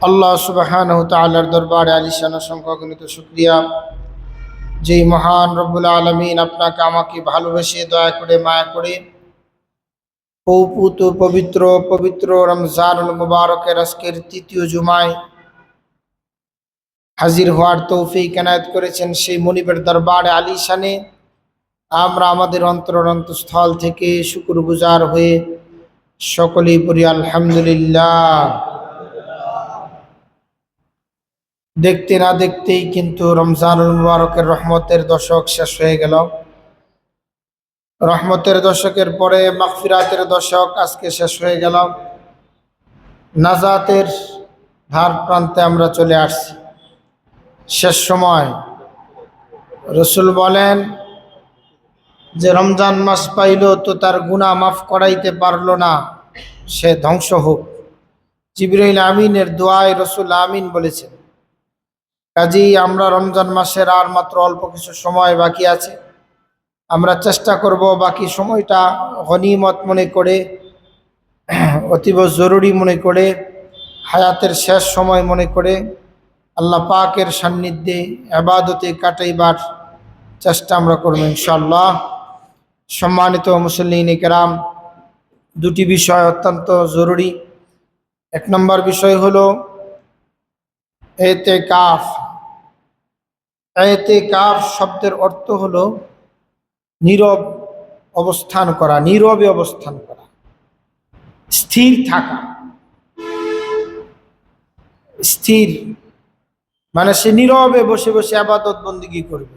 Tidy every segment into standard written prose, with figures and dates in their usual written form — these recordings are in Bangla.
আল্লাহ সুবহানাহু ওয়া তাআলার দরবারে আলিশান অসংখ্য গণিত শুকরিয়া, যেই মহান রব্বুল আলামিন আপনাকে আমাকে ভালোবেসে দয়া করে মায়া করে পবিত্র পবিত্র রমজানুল মুবারকের আজকের তৃতীয় জুমায় হাজির হওয়ার তৌফিক এনায়েত করেছেন। সেই মনিবের দরবারে আলিশানে আমরা আমাদের অন্তরস্থল থেকে শুকরগুজার হয়ে সকলেই পড়ি আলহামদুলিল্লাহ। দেখতে না দেখতেই কিন্তু রমজানুল মুবারকের রহমতের দশক শেষ হয়ে গেল। রহমতের দশকের পরে মাগফিরাতের দশক আজকে শেষ হয়ে গেল। নাজাতের ধার প্রান্তে আমরা চলে আসছি। শেষ সময় রসুল বলেন যে রমজান মাস পাইল তো তার গুনাহ মাফ করাইতে পারল না, সে ধ্বংস হোক। জিবরাইল আমিনের দোয়ায় রসুল আমিন বলেছেন। কাজেই আমরা রমজান মাসের আর মাত্র অল্প কিছু সময় বাকি আছে। আমরা চেষ্টা করব বাকি সময়টা গনিমত মনে করে, অতীব জরুরি মনে করে, হায়াতের শেষ সময় মনে করে আল্লাহ পাকের সান্নিধ্যে ইবাদতে কাটাইবার চেষ্টা আমরা করব ইনশাআল্লাহ। সম্মানিত মুসল্লিন কিরাম, দুটি বিষয় অত্যন্ত জরুরি। এক নম্বর বিষয় হলো ইতিকাফ। ইতিকাফ শব্দের অর্থ হলো নীরব অবস্থান করা, নীরবে অবস্থান করা, স্থির থাকা। স্থির মানে সে নীরবে বসে বসে ইবাদত বন্দেগী করবে।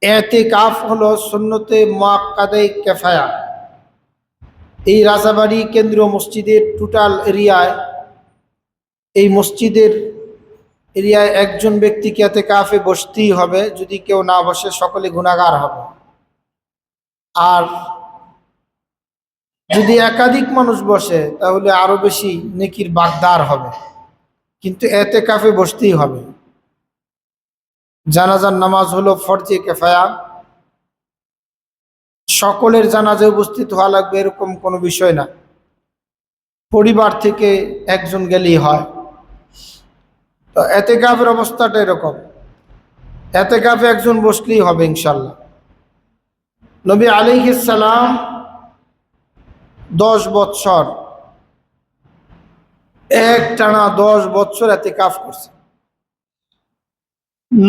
ইতিকাফ হলো সুন্নতে মুআক্কাদে কিফায়া। এই রাজাবাড়ি কেন্দ্রীয় মসজিদের টোটাল এরিয়ায়, এই মসজিদের এরিয়ায় একজন ব্যক্তিকে ইতিকাফে বসতেই হবে। যদি কেউ না বসে সকলে গুনাহগার হবে। আর যদি একাধিক মানুষ বসে তাহলে আরো বেশি নেকির বাগদার হবে। কিন্তু ইতিকাফে বসতেই হবে। জানাজার নামাজ হলো ফরজে কিফায়া। সকলের জানাজায় উপস্থিত হওয়া লাগবে এরকম কোনো বিষয় না। পরিবার থেকে একজন গেলেই হয়। তো ইতিকাফের অবস্থাটা এরকম, ইতিকাফে একজন বসলেই হবে ইনশাআল্লাহ। নবী আলাইহিস সালাম 10 বছর একটানা 10 বছর ইতিকাফ করছেন।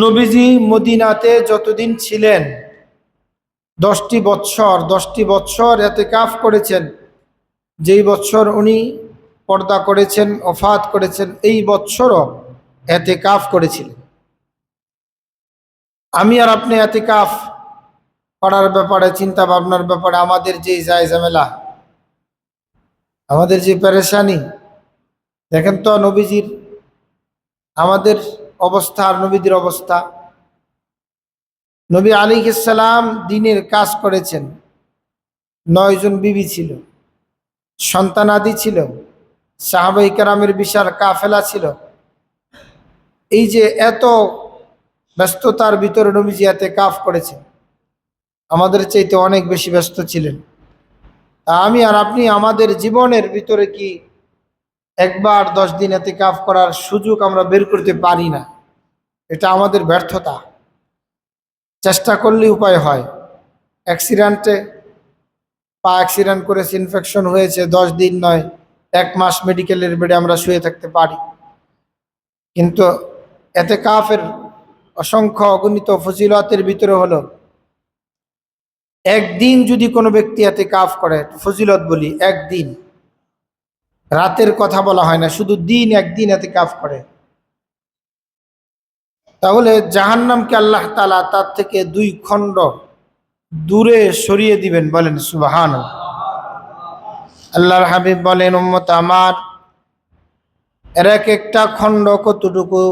নবীজি মদিনাতে যতদিন ছিলেন 10টি বছর ইতিকাফ করেছেন। যেই বছর উনি পর্দা করেছেন, ওফাত করেছেন, এই বছরও ইতিকাফ করেছিলেন। আমি আর আপনি ইতিকাফ করার ব্যাপারে, চিন্তা ভাবনার ব্যাপারে আমাদের যে ঝামেলা, আমাদের যে পেরেশানি, দেখেন তো নবীজির আমাদের অবস্থা আর নবীদের অবস্থা। নবী আলাইহিস সালাম দ্বীনের কাজ করেছেন। 9 জন বিবি ছিল, সন্তানাদি ছিল, সাহাবায়ে কেরামের বিশাল কাফেলা ছিল। এই যে এত ব্যস্ততার ভিতরে নবীজি ইতিকাফ করেছেন, আমাদের চাইতে অনেক বেশি ব্যস্ত ছিলেন। আমি আর আপনি আমাদের জীবনের ভিতরে কি একবার 10 দিন ইতিকাফ করার সুযোগ আমরা বের করতে পারি না? এটা আমাদের ব্যর্থতা। চেষ্টা করলে উপায় হয়। অ্যাক্সিডেন্ট করেছে, ইনফেকশন হয়েছে, 10 দিন নয় 1 মাস মেডিকেলের বেডে আমরা শুয়ে থাকতে পারি। কিন্তু ইতিকাফের অসংখ্য অগণিত ফজিলতের ভিতরে হলো, একদিন যদি কোনো ব্যক্তি ইতিকাফ করে, ফজিলত বলি, একদিন, রাতের কথা বলা হয় না, শুধু দিন, একদিন ইতিকাফ করে, তাহলে জাহান্নামকে আল্লাহ তাআলা তার থেকে 2 খণ্ড দূরে সরিয়ে দিবেন। বলেন সুবহানাল্লাহ। আল্লাহর হাবিব বলেন, উম্মত আমার, এর একটা খণ্ড কতটুকু?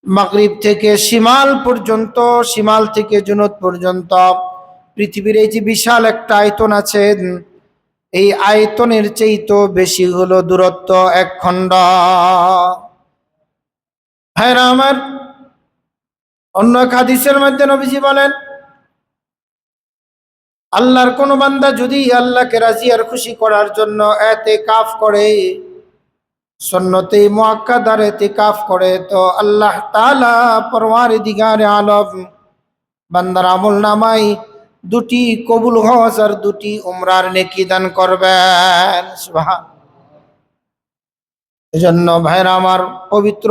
মাগরিব থেকে শিমাল পর্যন্ত, শিমাল থেকে জুনুদ পর্যন্ত পৃথিবীর এই যে বিশাল একটা আয়তন আছে, এই আয়তনের চেয়েতো বেশি হলো দূরত্ব 1 খণ্ড। ভাইরা আমার, অন্য এক হাদিসের মধ্যে নবীজি বলেন, আল্লাহর কোন বান্দা যদি আল্লাহকে রাজি আর খুশি করার জন্য ইতিকাফ করে, সুন্নতে মুআক্কাদার ইতিকাফ করে তো আল্লাহ তাআলা পরওয়ারদিগারে আলম বান্দার আমল নামাই দুটি কবুল হজ আর দুটি উমরার নেকি দান করবেন। সুবহান। এজন্য ভাইরা আমার, পবিত্র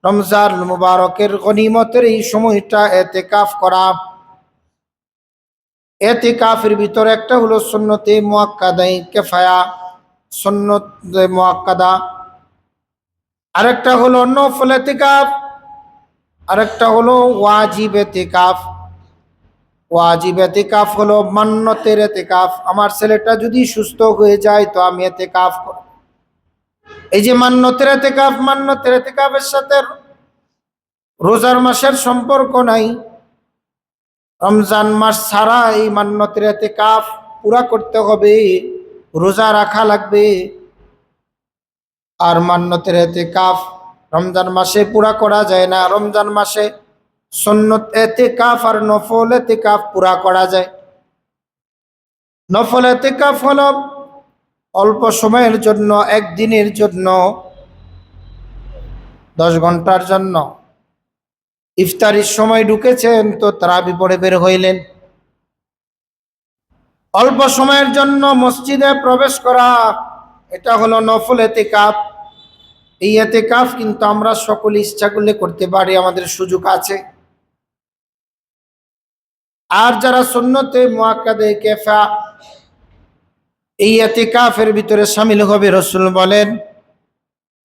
রমজান মুবারকের গনিমতের এই সময়টা ইতিকাফ করা। ইতিকাফের ভিতরে একটা হলো সুন্নতে মুআক্কাদায়ে কিফায়া, সুন্নত মুআক্কাদা, আরেকটা হলো নফল ইতিকাফ, আরেকটা হলো ওয়াজিব ইতিকাফ। ওয়াজিব ইতিকাফ হলো মান্নতের ইতিকাফ, আমার ছেলেটা যদি সুস্থ হয়ে যায় তো আমি ইতিকাফ করব। এই যে মান্নতের ইতিকাফ, মান্নতের ইতিকাফের সাথে রোজার মাসের সম্পর্ক নাই। রমজান মাস ছাড়া এই মান্নতের ইতিকাফ পুরা করতে হবে, রোজা রাখা লাগবে। আর মান্নতের ইতিকাফ রমজান মাসে পুরা করা যায় না, রমজান মাসে সুন্নত ইতিকাফ আর নফল ইতিকাফ পুরা করা যায়। নফল ইতিকাফ হলো অল্প সময়ের জন্য, একদিনের জন্য, 10 ঘন্টার জন্য। ইফতারির সময় ঢুকেছেন তো তারাবি পড়ে বের হইলেন। অল্প সময়ের জন্য মসজিদে প্রবেশ করা, এটা হলো নফল ইতিকাফ। এই ইতিকাফ কিন্তু আমরা সকলে ইচ্ছা করলে করতে পারি, আমাদের সুযোগ আছে। আর যারা সুন্নতে মুআক্কাদে কিফা এই ইতিকাফের ভিতরে শামিল হবে, রাসূল বলেন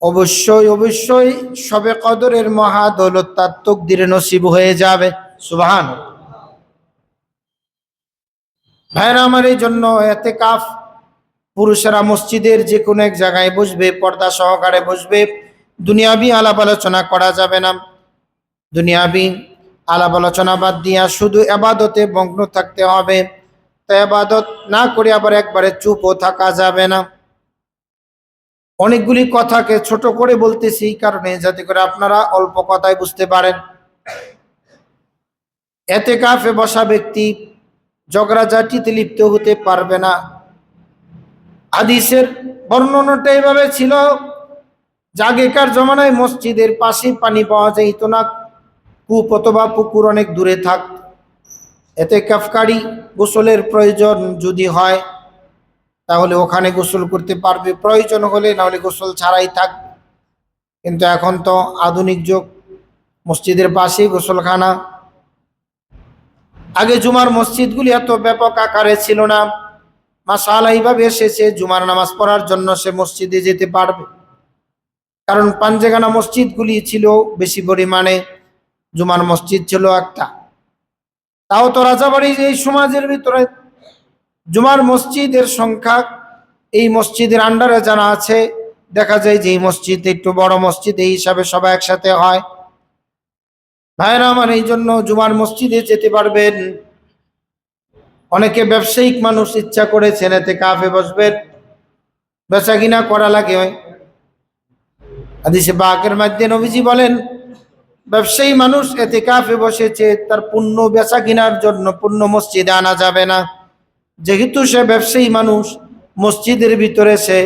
অবশ্যই অবশ্যই শবে কদরের মহা দৌলত তার তাকদীরে নসিব হয়ে যাবে। সুবহানাল্লাহ। ভাইরা আমার, এই জন্য ইতিকাফ পুরুষেরা মসজিদের যে কোনো এক জায়গায় বসবে, পর্দা সহকারে বসবে। দুনিয়াবি আলাপ আলোচনা করা যাবে না। দুনিয়াবি আলাপ আলোচনা বাদ দিয়া শুধু ইবাদতে মগ্ন থাকতে হবে। তো ইবাদত না করে আবার একবারে চুপও থাকা যাবে না। অনেকগুলি কথাকে ছোট করে বলতেছি এই কারণে, যাতে করে আপনারা অল্প কথায় বুঝতে পারেন। ইতিকাফে বসা ব্যক্তি ঝগড়াঝাটিতে লিপ্ত হতে পারবে না। হাদিসের বর্ণনাটা এইভাবে ছিল, আগেকার জমানায় মসজিদের পাশে পানি পাওয়া যাইত না, কূপ অথবা পুকুর অনেক দূরে থাক। ইতিকাফকারী গোসলের প্রয়োজন যদি হয় তাহলে ওখানে গোসল করতে পারবে, প্রয়োজন হলে, না হলে গোসল ছাড়াই থাকবে। কিন্তু এখন তো আধুনিক যুগ, মসজিদের পাশেই গোসলখানা। আগে জুমার মসজিদগুলি এত ব্যাপক আকারে ছিল না। মাশাআল্লাহ এইভাবে এসেছে, জুমার নামাজ পড়ার জন্য সে মসজিদে যেতে পারবে। কারণ পাঞ্জেগানা মসজিদগুলি ছিল বেশি পরিমাণে, জুমার মসজিদ ছিল একটা। তাও তো রাজাবাড়ি এই সমাজের ভিতরে জুমার মসজিদের সংখ্যা, এই মসজিদের আন্ডারে যারা আছে, দেখা যায় যে এই মসজিদ একটু বড় মসজিদ, এই হিসাবে সবাই একসাথে হয়। ভাইরা আমার, এই জন্য জুমার মসজিদে যেতে পারবেন। অনেকে ব্যবসায়িক মানুষ ইচ্ছা করেছেন ইতিকাফে বসবেন, বেচা কিনা করা লাগে। হাদিসে পাকের মধ্যে নবীজি বলেন, ব্যবসায়ী মানুষ ইতিকাফে বসেছে, তার পণ্য বেচা কিনার জন্য পণ্য মসজিদে আনা যাবে না। যেহেতু সে ব্যবসায়ী মানুষ, মসজিদের ভিতরে সে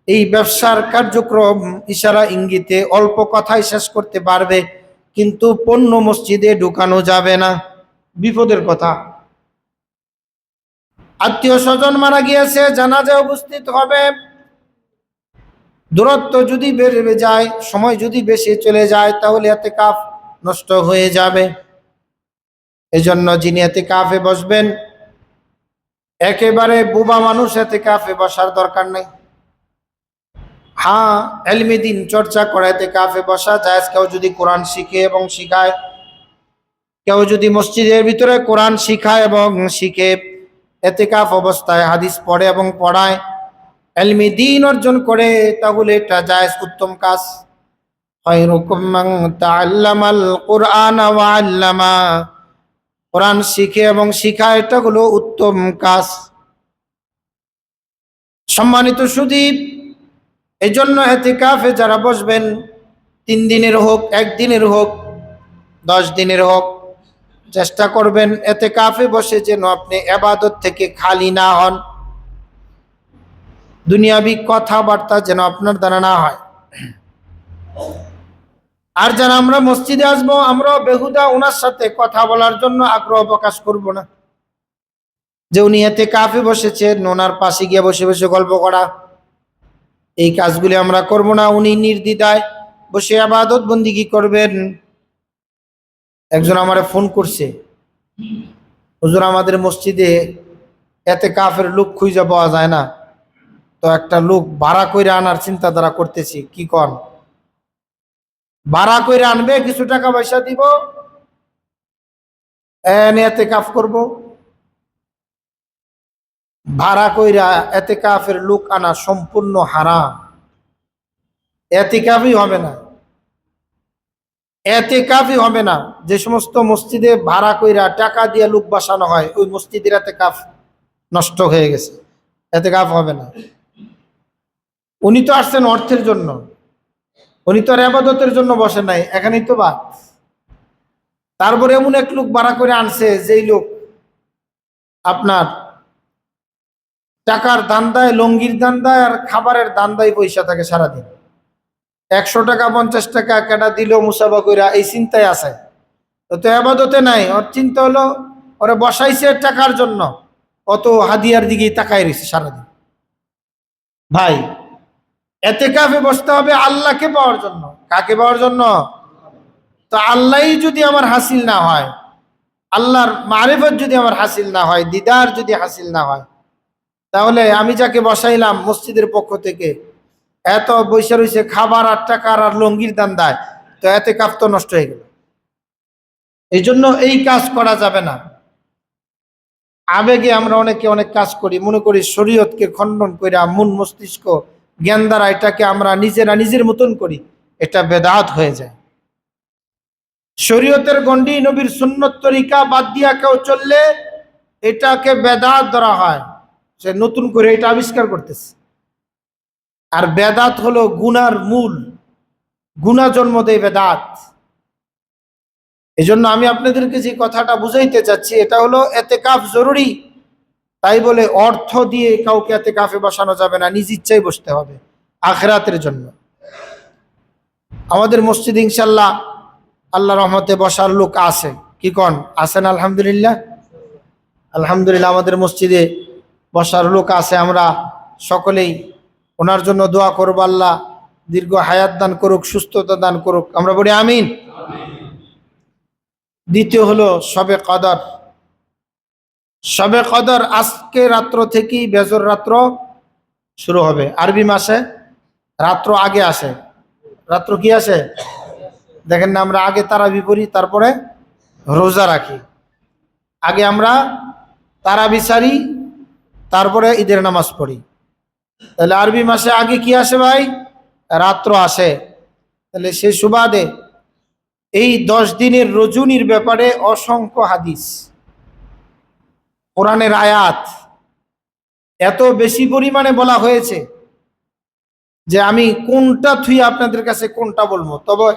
এই ব্যবসার কার্যক্রম ইশারা ইঙ্গিতে অল্প কথাই শেষ করতে পারবে, কিন্তু পণ্য মসজিদে ঢুকানো যাবে না। বিপদের কথা। আত্মীয় স্বজন মারা গিয়েছে, জানাজায় উপস্থিত হবে। দূরত্ব যদি বেড়ে যায়, সময় যদি বেশি চলে যায়, তাহলে ইতিকাফ নষ্ট হয়ে যাবে। এজন্য যিনি ইতিকাফে বসবেন, একেবারে বুবা মানুষ ইতিকাফে বসার দরকার নেই। হ্যাঁ, ইলমে দ্বীন চর্চা করে ইতিকাফে বসা জায়েজ। কেউ যদি কোরআন শিখে এবং শিখায়, কেউ যদি মসজিদের ভিতরে কোরআন শিখায় এবং শিখে, ইতিকাফ অবস্থায় হাদিস পড়ে এবং পড়ায়, ইলমে দ্বীন অর্জন করে, তাহলে এটা জায়েজ, উত্তম কাজ। খায়রুকুম মান তাআল্লামাল কুরআন ওয়া আল্লামা, কোরআন শিখে এবং শিখায়, এটা হলো উত্তম কাজ। সম্মানিত সুধী, এই জন্য ইতিকাফে যারা বসবেন, 3 দিনের হোক, 1 দিনের হোক, 10 দিনের হোক, চেষ্টা করবেন ইতিকাফে বসে যেন আপনি ইবাদত থেকে খালি না হন। দুনিয়াবি কথাবার্তা যেন আপনার দ্বারা না হয়। আর যারা আমরা মসজিদে আসবো, আমরা বেহুদা ওনার সাথে কথা বলার জন্য আগ্রহ প্রকাশ করব না। যে উনি এতে কাফে বসেছেন, ওনার পাশে গিয়ে বসে বসে গল্প করা, এই কাজগুলি আমরা করব না। উনি নির্দ্বিধায় বসে ইবাদত বন্দিগি করবেন। একজন আমারে ফোন করছে, হুজুর আমাদের মসজিদে এতে কাফের লোক খুঁজে পাওয়া যায় না, তো একটা লোক ভাড়া করে আনার চিন্তাধারা করতেছি। কি কন? ভাড়া করে আনবে, কিছু টাকা পয়সা দিব, এনে এতে কাফ করব। ভাড়া কইরা এতে কাফের লোক আনা সম্পূর্ণ হারাম। এতে কাফই হবে না, এতে কাফই হবে না। যে সমস্ত মসজিদে ভাড়া কইরা টাকা দিয়ে লোক বসানো হয়, ওই মসজিদের এতে কাফ নষ্ট হয়ে গেছে, এতে কাফ হবে না। উনি তো আসছেন অর্থের জন্য, উনি তো আর ইবাদতের জন্য বসে নাই, এখানেই তো বাদ। তারপরে এমন এক লোক ভাড়া করে আনছে, যেই লোক আপনার টাকার দান্দায়, লঙ্গির দান্দায় আর খাবারের দান্দায় পয়সা থাকে সারাদিন। 100 টাকা 50 টাকা কেটা দিল মুসাফা কইরা, এই চিন্তায় আছে। তো আবাদতে নাই, ওর চিন্তা হলো ওরা বসাইছে টাকার জন্য, অত হাদিয়ার দিকেই তাকায় রয়েছে সারাদিন। ভাই, এতে কাফে বসতে হবে আল্লাহকে পাওয়ার জন্য। কাকে পাওয়ার জন্য? তো আল্লাহই যদি আমার হাসিল না হয়, আল্লাহর মারিফত যদি আমার হাসিল না হয়, দিদার যদি হাসিল না হয়, তাহলে আমি যাকে বসাইলাম মসজিদের পক্ষ থেকে, এত বৈশা রয়েছে খাবার আর টাকার আর লঙ্গির দান দেয়, তো এতে কাফ তো নষ্ট হয়ে গেল। এই জন্য এই কাজ করা যাবে না। আবেগে আমরা অনেকে অনেক কাজ করি, মনে করি শরীয়তকে খণ্ডন করে মন মস্তিষ্ক জ্ঞান দ্বারা এটাকে আমরা নিজেরা নিজের মতন করি, এটা বেদাত হয়ে যায়। শরীয়তের গণ্ডি, নবীর সুন্নত তরিকা বাদ দিয়া কেউ চললে এটাকে বেদাত ধরা হয়। সে নতুন করে এটা আবিষ্কার করতেছে। আর বেদাত হলো গুনার মূল, গুনাহ জন্ম দেয় বেদাত। এই জন্য আমি আপনাদেরকে যে কথাটা বুঝাইতে চাচ্ছি, এটা হলো এতেকাফ জরুরি, তাই বলে অর্থ দিয়ে কাউকে এতেকাফে বসানো যাবে না, নিজ ইচ্ছায় বসতে হবে আখিরাতের জন্য। আমাদের মসজিদ ইনশাল্লাহ আল্লাহ রহমতে বসার লোক আছে। কি কন? আছেন? আলহামদুলিল্লাহ, আলহামদুলিল্লাহ আমাদের মসজিদে বসার লোক আছে। আমরা সকলেই ওনার জন্য দোয়া করব, আল্লাহ দীর্ঘ হায়াত দান করুক, সুস্থতা দান করুক, আমরা বলি আমিন। দ্বিতীয় হলো শবে কদর। শবে কদর আজকে রাত্র থেকেই বেজর রাত্র শুরু হবে। আরবি মাসে রাত্র আগে আসে। রাত্র কি আসে দেখেন না, আমরা আগে তারাবি পড়ি, তারপরে রোজা রাখি। আগে আমরা তারাবি সারি, তারপরে ঈদের নামাজ পড়ি। তাহলে আরবি মাসে আগে কি আসে ভাই? রাত্র আসে। তাহলে সে সুবাদে এই 10 দিনের রজনীর ব্যাপারে অসংখ্য হাদিস, কোরআনের আয়াত এত বেশি পরিমাণে বলা হয়েছে যে আমি কোনটা থুই আপনাদের কাছে কোনটা বলবো। তবে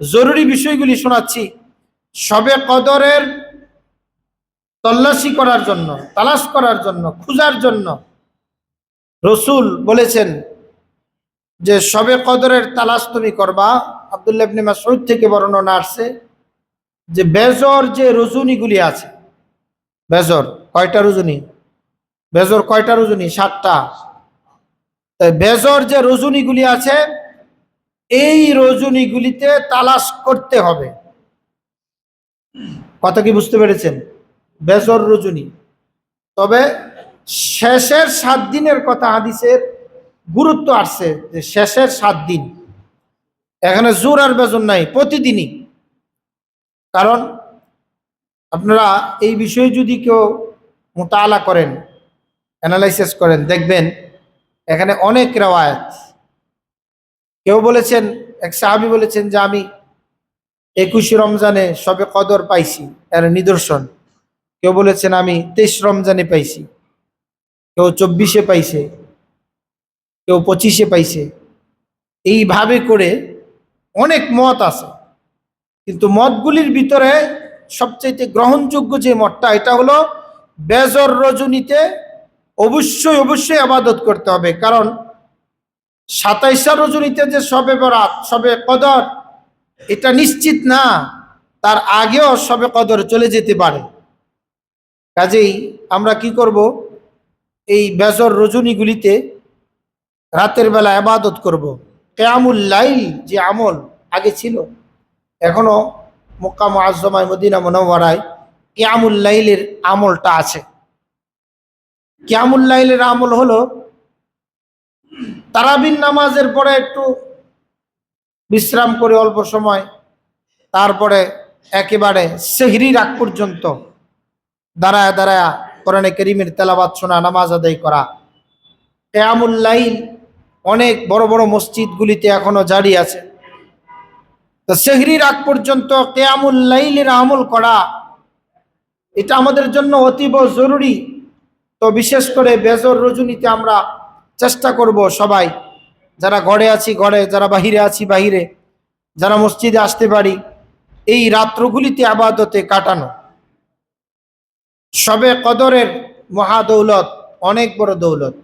জরুরি বিষয়গুলি শোনাচ্ছি। শবে কদরের তল্লাশি করার জন্য, তালাশ করার জন্য, খুঁজার জন্য রসুল বলেছেন যে শবে কদরের তালাশ তুমি করবা। আব্দুল্লাহ ইবনে মাসউদ থেকে বর্ণনা আসছে যে বেজর যে রজনীগুলি আছে, বেজর কয়টা রজনী? বেজর কয়টা রজনী? 7টা। বেজর যে রজনীগুলি আছে, এই রজনীগুলিতে তালাশ করতে হবে। কথা কি বুঝতে পেরেছেন? বেজর রজনী। তবে শেষের 7 দিনের কথা হাদিসের গুরুত্ব আসছে যে শেষের 7 দিন, এখানে জোর আর বেজর নাই, প্রতিদিনই। কারণ আপনারা এই বিষয়ে যদি কেউ মুতাআলা করেন, অ্যানালাইসিস করেন, দেখবেন এখানে অনেক রিওয়ায়াত। কেউ বলেছেন, এক সাহাবী বলেছেন যে আমি 21 রমজানে শবে কদর পাইছি, এর নিদর্শন। কেউ বলেছেন আমি 23 রমজানে পাইছি, কেউ 24-এ পাইছে, কেউ 25-এ পাইছে। এইভাবে করে অনেক মত আছে, কিন্তু মতগুলির ভিতরে সবচেয়ে গ্রহণযোগ্য যে মতটা, এটা হলো বেজর রজনীতে অবশ্যই অবশ্যই ইবাদত করতে হবে, কারণ 27 রজনীতে যে শবে বরাত, শবে কদর, এটা নিশ্চিত না, তার আগেও শবে কদর চলে যেতে পারে। কাজেই আমরা কি করব, এই বেজর রজনীগুলিতে রাতের বেলা ইবাদত করব। কিয়ামুল লাইল যে আমল আগে ছিল, এখনো মক্কা মুআজ্জমায় মদিনা মুনাওয়ারায় কিয়ামুল লাইলের আমলটা আছে। কিয়ামুল লাইলের আমল হলো তারাবির নামাজের পরে একটু বিশ্রাম করে অল্প সময়, তারপরে একেবারে সেহরির আগ পর্যন্ত দাঁড়ায় দাঁড়ায় কোরআনে কারীমের তেলাওয়াত শোনা, নামাজ আদায় করা। কিয়ামুল লাইল অনেক বড় বড় মসজিদগুলিতে এখনো জারি আছে। তো সেহরির আগ পর্যন্ত কিয়ামুল লাইলের আমল করা, এটা আমাদের জন্য অতীব জরুরি। তো বিশেষ করে বেজর রজনীতে আমরা চেষ্টা করব সবাই, যারা ঘরে আছি ঘরে, যারা বাহিরে আছি বাহিরে, যারা মসজিদে আসতে পারি, এই রাত্রগুলিতে ইবাদতে কাটানো। শবে কদরের মহা দৌলত, অনেক বড় দৌলত।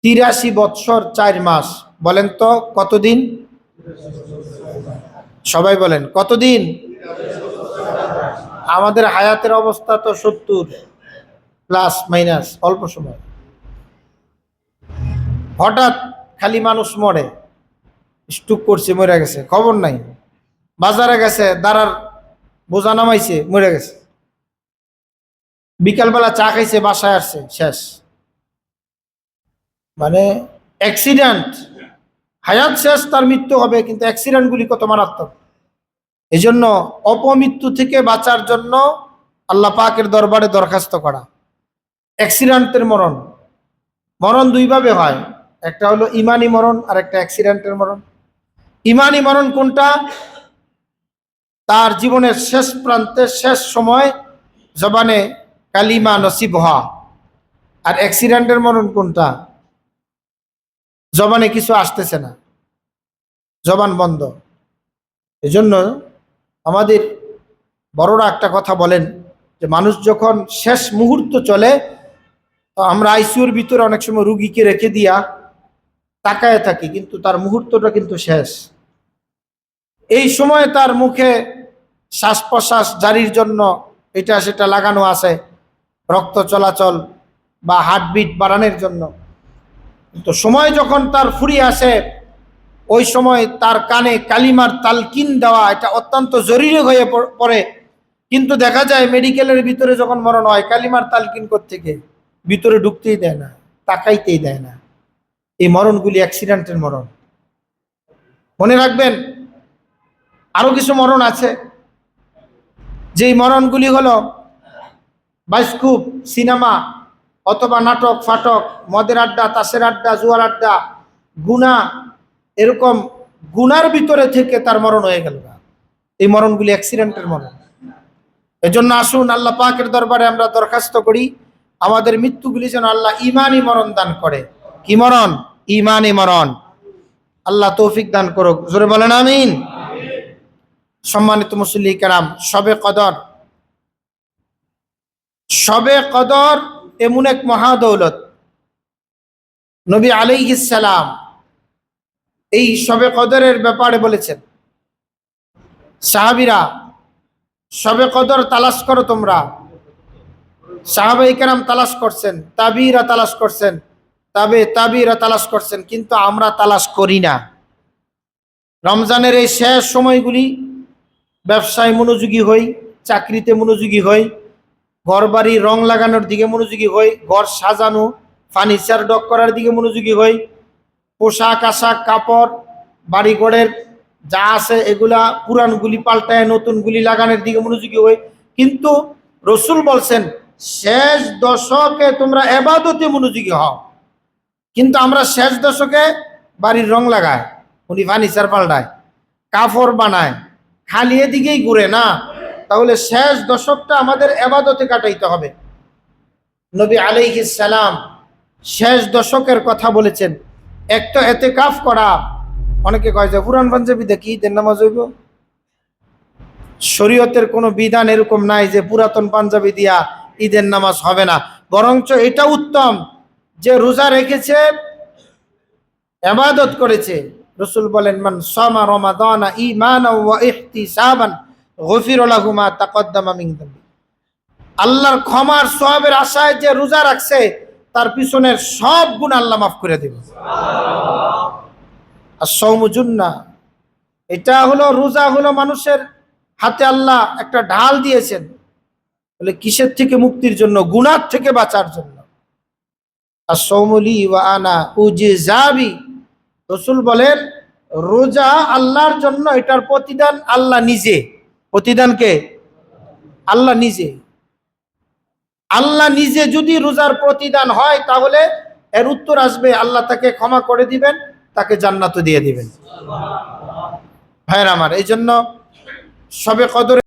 83 বৎসর 4 মাস, বলেন তো কতদিন? সবাই বলেন কতদিন? আমাদের হায়াতের অবস্থা তো 70 প্লাস মাইনাস, অল্প সময়। হঠাৎ খালি মানুষ মরে, স্ট্রোক করছে মরে গেছে, খবর নাই। বাজারে গেছে, দাঁড়ার বোঝা নামাইছে, মরে গেছে। বিকালবেলা চা খাইছে, বাসায় আসছে, শেষ। মানে অ্যাক্সিডেন্ট, হায়াত শেষ, তার মৃত্যু হবে, কিন্তু অ্যাক্সিডেন্টগুলি কত মারাত্মক। এই জন্য অপমৃত্যু থেকে বাঁচার জন্য আল্লাহ পাকের দরবারে দরখাস্ত করা। অ্যাক্সিডেন্টের মরণ, মরণ দুইভাবে হয়, একটা হলো ইমানি মরণ আর একটা অ্যাক্সিডেন্টের মরণ। ইমানি মরণ কোনটা? তার জীবনের শেষ প্রান্তে, শেষ সময় জবানে কালিমা নসিব হওয়া। আর অ্যাক্সিডেন্টের মরণ কোনটা? জবানে কিছু আসতেছে না, জবান বন্ধ। এজন্য আমাদের বড়রা একটা কথা বলেন যে মানুষ যখন শেষ মুহূর্ত চলে, তো আমরা আইসিইউর ভিতরে অনেক সময় রুগীকে রেখে দিয়া তাকায় থাকি, কিন্তু তার মুহূর্তটা কিন্তু শেষ। এই সময় তার মুখে শ্বাস প্রশ্বাস জারির জন্য এটা সেটা লাগানো আছে, রক্ত চলাচল বা হার্টবিট বাড়ানোর জন্য। তো সময় যখন তার ফুরিয়ে আসে, ওই সময় তার কানে কালিমার তালকিন দেওয়া এটা অত্যন্ত জরুরি হয়ে পড়ে। কিন্তু দেখা যায় মেডিকেলের ভিতরে যখন মরণ হয়, কালিমার তালকিন থেকে ভিতরে ঢুকতেই দেয় না, তাকাইতেই দেয় না। এই মরণগুলি অ্যাক্সিডেন্টের মরণ। মনে রাখবেন, আরো কিছু মরণ আছে, যেই মরণগুলি হলো বায়স্কুপ, সিনেমা অথবা নাটক ফাটক, মদের আড্ডা, তাসের আড্ডা, জুয়ার আড্ডা, গুনাহ, এরকম গুনার ভিতরে থেকে তার মরণ হয়ে গেল। এই মরণগুলি অ্যাক্সিডেন্টের মরণ। এজন্য আসুন আল্লাহ পাকের দরবারে আমরা দরখাস্ত করি, আমাদের মৃত্যুগুলি যেন আল্লাহ ইমানি মরণ দান করে। কি মরণ? ইমানি মরণ। আল্লাহ তৌফিক দান করুক, জোরে বলেন আমিন। সম্মানিত মুসল্লি কেরাম, শবে কদর, শবে কদর এমন এক মহাদৌলত। নবী আলাইহিস সালাম এই শবে কদরের ব্যাপারে বলেছেন, সাহাবীরা শবে কদর তালাশ করো তোমরা। সাহাবায়ে কেরাম তালাশ করছেন, তাবিরা তালাশ করছেন, তাবিরা তালাশ করছেন, কিন্তু আমরা তালাশ করি না। রমজানের এই শেষ সময়গুলি ব্যবসায় মনোযোগী হই, চাকরিতে মনোযোগী হই, ঘর বাড়ি রং লাগানোর দিকে মনোযোগী হই, ঘর সাজানো ফার্নিচার ডক করার দিকে মনোযোগী হই, পোশাক আশাক কাপড় বাড়িঘরের যা আছে এগুলা পুরানগুলি পাল্টায় নতুনগুলি লাগানোর দিকে মনোযোগী হই। কিন্তু রসুল বলছেন শেষ দশকে তোমরা ইবাদতে মনোযোগী হও। কিন্তু আমরা শেষ দশকে বাড়ির রং লাগায়, উনি ফার্নিচার পাল্টায়, কাপড় বানায়, খালি এদিকেই ঘুরে না। তাহলে শেষ দশকটা আমাদের ইবাদতে কাটাইতে হবে। নবী আলাইহিস সালাম শেষ দশকের কথা বলেছেন। এক তো ইতিকাফ করা, অনেকে কয় যে পুরান পাঞ্জাবি দেখি ঈদের নামাজ হইব। শরীয়তের কোনো বিধান এরকম নাই যে পুরাতন পাঞ্জাবি দিয়া ঈদের নামাজ হবে না, বরঞ্চ এটা উত্তম যে রোজা রেখেছে, ইবাদত করেছে। রাসূল বলেন, মান সামা রমাদানা ঈমানান ওয়া ইহতিসাবান গুফিরা লাহু মা তাকদ্দামা মিন যামবি। আল্লাহর ক্ষমার সওয়াবের আশায় যে রোজা রাখছে, তার পিছনের সব গুনাহ আল্লাহ মাফ করে দেবে। আর সাওমু জুন্নাহ, এটা হলো রোজা হলো মানুষের হাতে আল্লাহ একটা ঢাল দিয়েছেন। বলে কিসের থেকে? মুক্তির জন্য, গুনাহ থেকে বাঁচার জন্য। আর সাওমু লি ওয়া আনা উজিজাবি, রাসূল বলেন রোজা আল্লাহর জন্য, এটার প্রতিদান আল্লাহ নিজে। প্রতিদান কে? আল্লাহ নিজে। আল্লাহ নিজে যদি রোজার প্রতিদান হয়, তাহলে এর উত্তর আসবে আল্লাহ তাকে ক্ষমা করে দিবেন, তাকে জান্নাতও দিয়ে দিবেন। ভাইরা আমার, এই জন্য শবে কদর